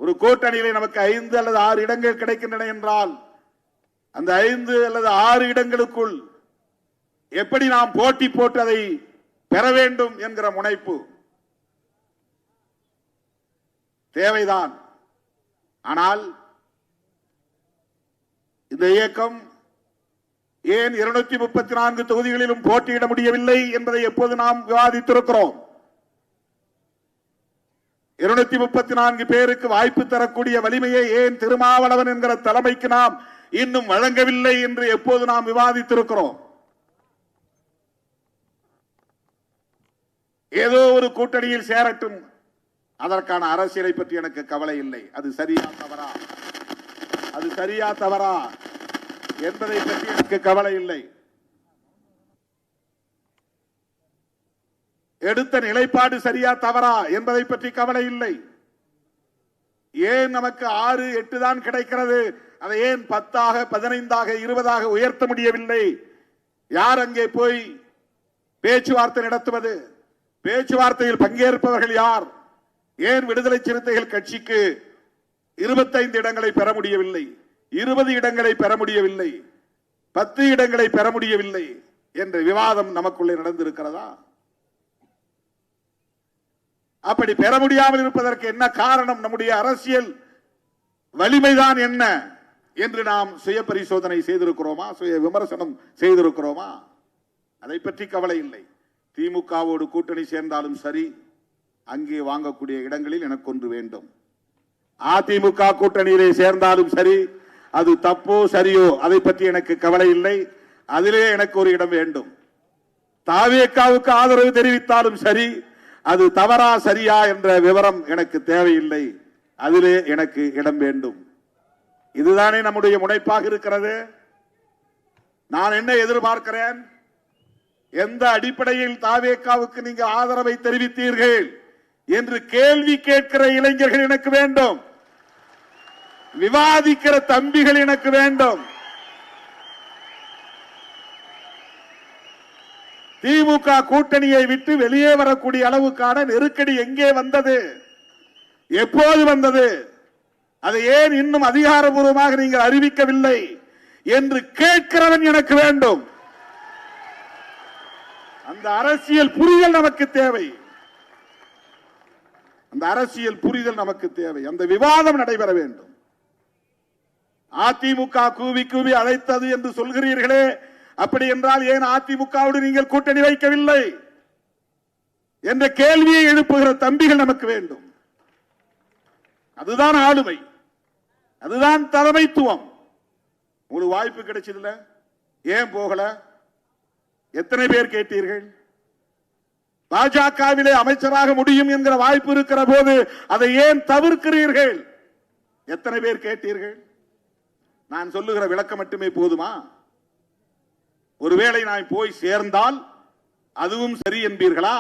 ஒரு கூட்டணியிலே நமக்கு 5 அல்லது 6 இடங்கள் கிடைக்கின்றன என்றால் அந்த 5 அல்லது 6 இடங்களுக்குள் எப்படி நாம் போட்டி போட்டு அதை பெற வேண்டும் என்கிற முனைப்பு தேவைதான். ஆனால் இந்த இயக்கம் ஏன் 234 தொகுதிகளிலும் போட்டியிட முடியவில்லை என்பதை எப்போது நாம் விவாதித்திருக்கிறோம். 234 பேருக்கு வாய்ப்பு தரக்கூடிய வலிமையை ஏன் திருமாவளவன் என்கிற தலைமைக்கு நாம் இன்னும் வழங்கவில்லை என்று எப்போது நாம் விவாதித்திருக்கிறோம். ஏதோ ஒரு கூட்டணியில் சேரட்டும், அதற்கான அரசியலை பற்றி எனக்கு கவலை இல்லை. அது சரியா தவறா என்பதை பற்றி எனக்கு கவலை இல்லை. எடுத்த நிலைப்பாடு சரியா தவறா என்பதை பற்றி கவலை இல்லை. ஏன் நமக்கு 6, 8 தான் கிடைக்கிறது, அதை ஏன் 10ஆக 15ஆக 20ஆக உயர்த்த முடியவில்லை? யார் அங்கே போய் பேச்சுவார்த்தை நடத்துவது? பேச்சுவார்த்தையில் பங்கேற்பவர்கள் யார்? ஏன் விடுதலை சிறுத்தைகள் கட்சிக்கு 25 இடங்களை பெற முடியவில்லை, 20 இடங்களை பெற முடியவில்லை, 10 இடங்களை பெற முடியவில்லை என்ற விவாதம் நமக்குள்ளே நடந்திருக்கிறதா? அப்படி பெற முடியாமல் இருப்பதற்கு என்ன காரணம்? நம்முடைய அரசியல் வலிமைதான் என்ன என்று நாம் சுய பரிசோதனை செய்திருக்கிறோமா? சுய விமர்சனம் செய்திருக்கிறோமா? அதை பற்றி கவலை இல்லை. திமுகவோடு கூட்டணி சேர்ந்தாலும் சரி, அங்கே வாங்கக்கூடிய இடங்களில் எனக்கு ஒன்று வேண்டும். அதிமுக கூட்டணியிலே சேர்ந்தாலும் சரி, அது தப்போ சரியோ அதை பற்றி எனக்கு கவலை இல்லை. அதிலே எனக்கு ஒரு இடம் வேண்டும். தாவேகாவுக்கு ஆதரவு தெரிவித்தாலும் சரி, அது தவறா சரியா என்ற விவரம் எனக்கு தேவையில்லை. அதிலே எனக்கு இடம் வேண்டும். இதுதானே நம்முடைய முனைப்பாக இருக்கிறது. நான் என்ன எதிர்பார்க்கிறேன்? எந்த அடிப்படையில் தாவேகாவுக்கு நீங்க ஆதரவை தெரிவித்தீர்கள் என்று கேள்வி கேட்கிற இளைஞர்கள் எனக்கு வேண்டும். விவாதிக்கிற தம்பிகள் எனக்கு வேண்டும். திமுக கூட்டணியை விட்டு வெளியே வரக்கூடிய அளவுக்கான நெருக்கடி எங்கே வந்தது? எப்போது வந்தது? அதை ஏன் இன்னும் அதிகாரபூர்வமாக நீங்கள் அறிவிக்கவில்லை என்று கேட்கிறவன் எனக்கு வேண்டும். அந்த அரசியல் புரிதல் நமக்கு தேவை. அந்த அரசியல் புரிதல் நமக்கு தேவை. அந்த விவாதம் நடைபெற வேண்டும். அதிமுக கூவி கூவி அழைத்தது என்று சொல்கிறீர்களே, அப்படி என்றால் ஏன் அதிமுகவோடு நீங்கள் கூட்டணி வைக்கவில்லை என்ற கேள்வியை எழுப்புகிற தம்பிகள் நமக்கு வேண்டும். அதுதான் ஆளுமை, அதுதான் தலைமைத்துவம். ஒரு வாய்ப்பு கிடைச்சதில்ல, ஏன் போகல? எத்தனை பேர் கேட்டீர்கள்? பாஜகவிலே அமைச்சராக முடியும் என்கிற வாய்ப்பு இருக்கிற போது அதை ஏன் தவிர்க்கிறீர்கள்? எத்தனை பேர் கேட்டீர்கள்? நான் சொல்லுகிற விளக்கம் மட்டுமே போதுமா? ஒருவேளை நான் போய் சேர்ந்தால் அதுவும் சரி என்பீர்களா?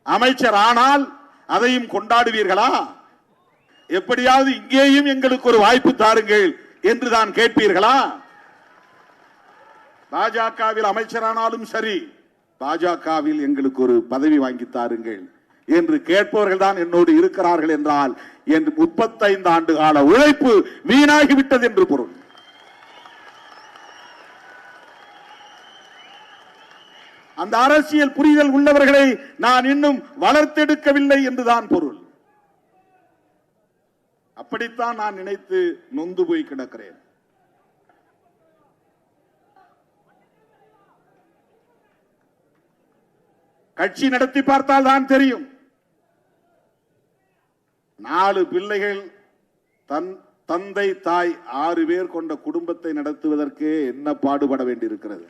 அமைச்சர் ஆனால் அதையும் கொண்டாடுவீர்களா? எப்படியாவது இங்கேயும் எங்களுக்கு ஒரு வாய்ப்பு தாருங்கள் என்று தான் கேட்பீர்களா? பாஜகவில் அமைச்சரானாலும் சரி, பாஜகவில் எங்களுக்கு ஒரு பதவி வாங்கி தாருங்கள் என்று கேட்பவர்கள் தான் என்னோடு இருக்கிறார்கள் என்றால் என் 35 ஆண்டு கால உழைப்பு வீணாகிவிட்டது என்று பொருள். அந்த அரசியல் புரிதல் உள்ளவர்களை நான் இன்னும் வளர்த்தெடுக்கவில்லை என்றுதான் பொருள். அப்படித்தான் நான் நினைத்து நொந்து போய் கிடக்கிறேன். கட்சி நடத்தி பார்த்தால் தான் தெரியும். 4 பிள்ளைகள், தந்தை தாய் 6 பேர் கொண்ட குடும்பத்தை நடத்துவதற்கு என்ன பாடுபட வேண்டியிருக்கிறது.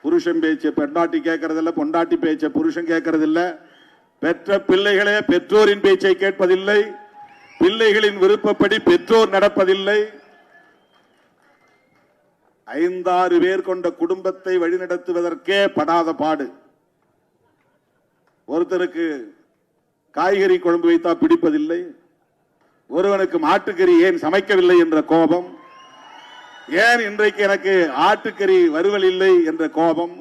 புருஷன் பேச்ச பெண்டாட்டி கேட்கறதில்லை, பொண்டாட்டி பேச்ச புருஷன் கேட்கறதில்லை, பெற்ற பிள்ளைகளே பெற்றோரின் பேச்சை கேட்பதில்லை, பிள்ளைகளின் விருப்பப்படி பெற்றோர் நடப்பதில்லை. 5-6 பேர் கொண்ட குடும்பத்தை வழிநடத்துவதற்கே படாத பாடு. ஒருத்தருக்கு காய்கறி குழம்பு வைத்தா பிடிப்பதில்லை, ஒருவனுக்கு மாட்டுக்கறி ஏன் சமைக்கவில்லை என்ற கோபம், ஏன் இன்றைக்கு எனக்கு ஆட்டுக்கறி வறுவல் இல்லை என்ற கோபம்,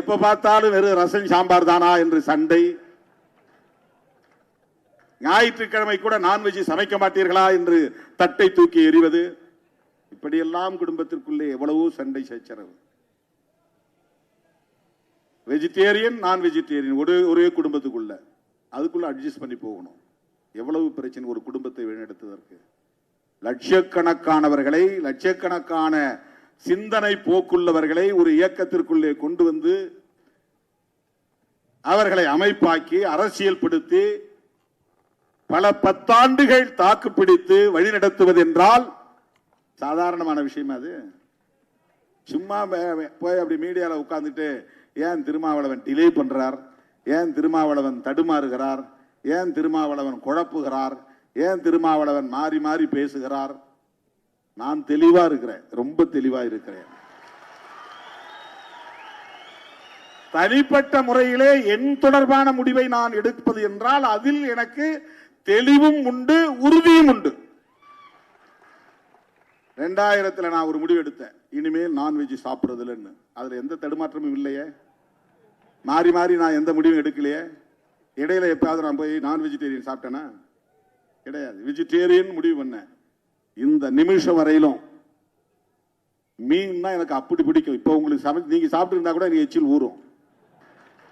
எப்ப பார்த்தாலும் வெறும் ரசம் சாம்பார் தானா என்று சண்டை. ஞாயிற்றுக்கிழமை கூட நான்வெஜ் சமைக்க மாட்டீர்களா என்று தட்டை தூக்கி எறிவது, இப்படியெல்லாம் குடும்பத்திற்குள்ளே எவ்வளவோ சண்டை சச்சரவு. வெஜிடேரியன் நான் வெஜிடேரியன் ஒரே குடும்பத்துக்குள்ள, அதுக்குள்ள அட்ஜஸ்ட் பண்ணி போகணும். எவ்வளவு பிரச்சனை ஒரு குடும்பத்தை வழிநடத்துவதற்கு. லட்சக்கணக்கானவர்களை, லட்சக்கணக்கான சிந்தனை போக்குள்ளவர்களை ஒரு இயக்கத்திற்குள்ளே கொண்டு வந்து அவர்களை அமைப்பாக்கி அரசியல் படுத்தி பல பத்தாண்டுகள் தாக்கு பிடித்து வழிநடத்துவது என்றால் சாதாரணமான விஷயம். அது சும்மா போய் அப்படி மீடியாவில் உட்கார்ந்துட்டு ஏன் திருமாவளவன் டிலே பண்றார், ஏன் திருமாவளவன் தடுமாறுகிறார், ஏன் திருமாவளவன் குழப்புகிறார், ஏன் திருமாவளவன் மாறி மாறி பேசுகிறார். நான் தெளிவா இருக்கிறேன், ரொம்ப தெளிவா இருக்கிறேன். தனிப்பட்ட முறையிலே என் தொடர்பான முடிவை நான் எடுப்பது என்றால் அதில் எனக்கு தெளிவும் உண்டு, உறுதியும் உண்டு. 2000 நான் ஒரு முடிவு எடுத்தேன், இனிமேல் நான்வெஜ் சாப்பிடுறதுலன்னு. அதுல எந்த தடுமாற்றமும் இல்லையே. மாறி மாறி நான் எந்த முடிவும் எடுக்கலையே. இடையில எப்பாவது நான் போய் நான் வெஜிடேரியன் சாப்பிட்டேனா? கிடையாது. வெஜிடேரியன் முடிவு பண்ணேன். இந்த நிமிஷம் வரையிலும் மீன் எனக்கு அப்படி பிடிக்கும். இப்போ உங்களுக்கு நீங்க சாப்பிட்டு இருந்தா கூட எனக்கு எச்சில் ஊறும்.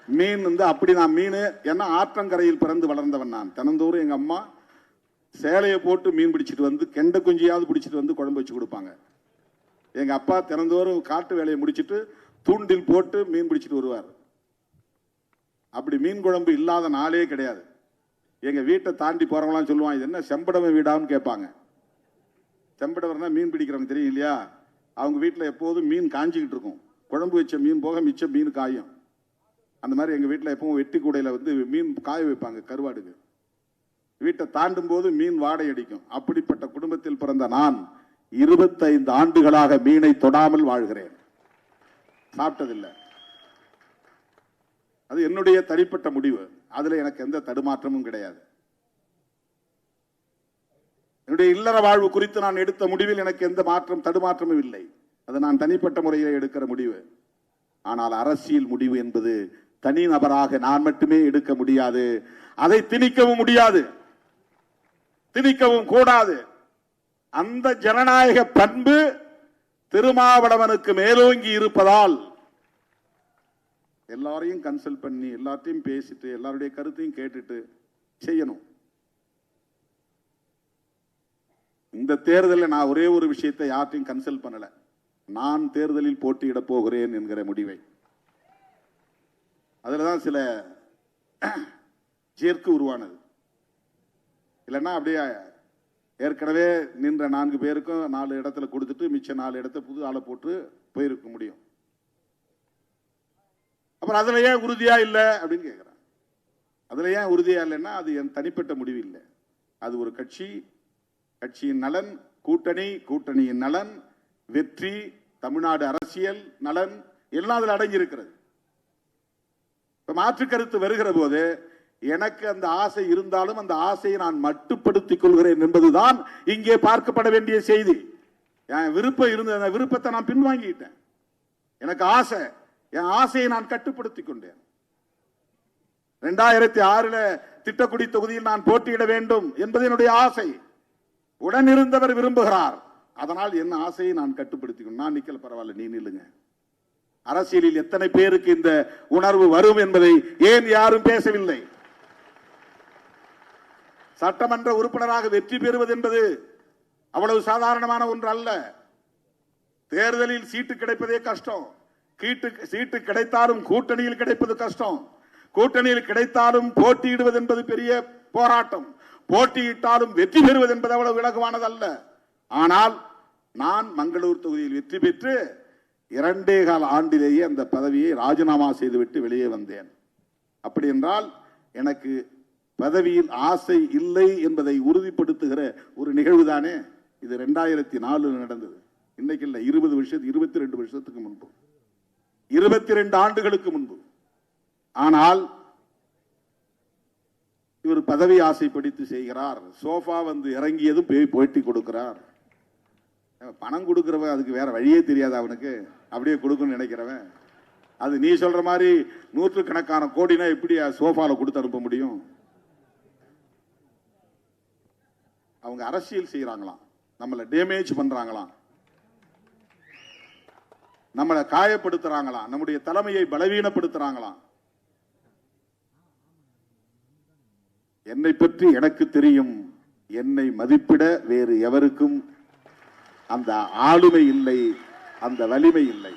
மீன் அப்படி நான் மீன், ஏன்னா ஆற்றங்கரையில் பிறந்து வளர்ந்தவன் நான். தினந்தோறும் எங்க அம்மா சேலையை போட்டு மீன் பிடிச்சிட்டு வந்து, கெண்டை குஞ்சியாவது பிடிச்சிட்டு வந்து குழம்பு வச்சு கொடுப்பாங்க. எங்க அப்பா தினந்தோறும் காட்டு வேலையை முடிச்சிட்டு தூண்டில் போட்டு மீன் பிடிச்சிட்டு வருவார். அப்படி மீன் குழம்பு இல்லாத நாளே கிடையாது. எங்க வீட்டை தாண்டி போறவங்களாம் சொல்லுவாங்க, இது என்ன செம்படவன் வீடான்னு கேட்பாங்க. செம்படவர்னா மீன் பிடிக்கிறவங்க தெரியும் இல்லையா? அவங்க வீட்டில் எப்போதும் மீன் காஞ்சிக்கிட்டு இருக்கும். குழம்பு வச்ச மீன் போக மிச்ச மீன் காயும். அந்த மாதிரி எங்க வீட்டில் எப்பவும் வெட்டி கூடையில மீன் காய வைப்பாங்க கருவாடுக்கு. வீட்டை தாண்டும் போது மீன் வாடை அடிக்கும். அப்படிப்பட்ட குடும்பத்தில் பிறந்த நான் 25 ஆண்டுகளாக மீனை தொடாமல் வாழ்கிறேன். சாப்பிட்டதில்லை. அது என்னுடைய தனிப்பட்ட முடிவு. அதுல எனக்கு எந்த தடுமாற்றமும் கிடையாது. என்னுடைய இல்லற வாழ்வு குறித்து நான் எடுத்த முடிவில் எனக்கு எந்த தடுமாற்றமும் இல்லை. அது நான் தனிப்பட்ட முறையில் எடுக்கிற முடிவு. ஆனால் அரசியல் முடிவு என்பது தனி நபராக நான் மட்டுமே எடுக்க முடியாது. அதை திணிக்கவும் முடியாது, திணிக்கவும் கூடாது. அந்த ஜனநாயக பண்பு திருமாவளவனுக்கு மேலோங்கி இருப்பதால் எல்லாரையும் கன்சல்ட் பண்ணி, எல்லாத்தையும் பேசிட்டு, எல்லாருடைய கருத்தையும் கேட்டுட்டு செய்யணும். இந்த தேர்தலில் நான் ஒரே ஒரு விஷயத்தை யார்ட்டையும் கன்சல்ட் பண்ணல. நான் தேர்தலில் போட்டியிட போகிறேன் என்கிற முடிவை. அதுலதான் சில ஜெர்க்கு உருவானது. இல்லைன்னா அப்படியே ஏற்கனவே நின்ற 4 பேருக்கும் 4 இடத்துல கொடுத்துட்டு மிச்ச 4 இடத்த புது ஆளை போட்டு போயிருக்க முடியும். அப்புறம் அதுல ஏன் உறுதியா இல்லை அப்படின்னு கேட்கிறேன். அதுல ஏன் உறுதியா இல்லைன்னா அது என் தனிப்பட்ட முடிவு இல்லை. அது ஒரு கட்சி, கட்சியின் நலன், கூட்டணியின் நலன், வெற்றி, தமிழ்நாடு அரசியல் நலன் எல்லாம் அதில் அடங்கி இருக்கிறது. மாற்று கருத்து வருகிற போது எனக்கு அந்த ஆசை இருந்தாலும் அந்த ஆசையை நான் மட்டுப்படுத்திக் கொள்கிறேன் என்பதுதான் இங்கே பார்க்கப்பட வேண்டிய செய்தி. என் விருப்பம் இருந்த அந்த விருப்பத்தை நான் பின்வாங்கிட்டேன். எனக்கு ஆசை, என் ஆசையை நான் கட்டுப்படுத்திக் கொண்டேன். 2006 திட்டக்குடி தொகுதியில் நான் போட்டியிட வேண்டும் என்பது என்னுடைய ஆசை. உடனிருந்தவர் விரும்புகிறார். அதனால் என் ஆசையை நான் கட்டுப்படுத்திக் நான் நிக்கல, பரவாயில்ல நீ நில்லுங்க. அரசியலில் எத்தனை பேருக்கு இந்த உணர்வு வரும் என்பதை ஏன் யாரும் பேசவில்லை? சட்டமன்ற உறுப்பினராக வெற்றி பெறுவது என்பது அவ்வளவு சாதாரணமான ஒன்று அல்ல. தேர்தலில் சீட்டு கிடைப்பதே கஷ்டம். சீட்டு கிடைத்தாலும் கூட்டணியில் கிடைப்பது கஷ்டம். கூட்டணியில் கிடைத்தாலும் போட்டியிடுவது என்பது பெரிய போராட்டம். போட்டியிட்டாலும் வெற்றி பெறுவது என்பது அவ்வளவு இலகுவானது அல்ல. ஆனால் நான் மங்களூர் தொகுதியில் வெற்றி பெற்று 2.25 ஆண்டிலேயே அந்த பதவியை ராஜினாமா செய்துவிட்டு வெளியே வந்தேன். அப்படி என்றால் எனக்கு பதவியில் ஆசை இல்லை என்பதை உறுதிப்படுத்துகிற ஒரு நிகழ்வு தானே இது. 2004 நடந்தது. இன்னைக்கு இல்லை, 22 வருஷத்துக்கு முன்பு, 22 ஆண்டுகளுக்கு முன்பு. ஆனால் இவர் பதவி ஆசை படித்து செய்கிறார். சோஃபா இறங்கியதும் போட்டி கொடுக்கிறார். பணம் கொடுக்கிறவன் அதுக்கு வேற வழியே தெரியாது அவனுக்கு, அப்படியே கொடுக்கணும்னு நினைக்கிறவன். அது நீ சொல்ற மாதிரி 100 கணக்கான கோடினா எப்படி சோஃபால கொடுத்து அனுப்ப முடியும்? அவங்க அரசியல் செய்யறாங்களாம், நம்மளை டேமேஜ் பண்றாங்களாம், நம்மளை காயப்படுத்துறாங்களாம், நம்முடைய தலைமையை பலவீனப்படுத்துறாங்களாம். என்னை பற்றி எனக்கு தெரியும். என்னை மதிப்பிட வேறு எவருக்கும் அந்த ஆளுமை இல்லை, அந்த வலிமை இல்லை.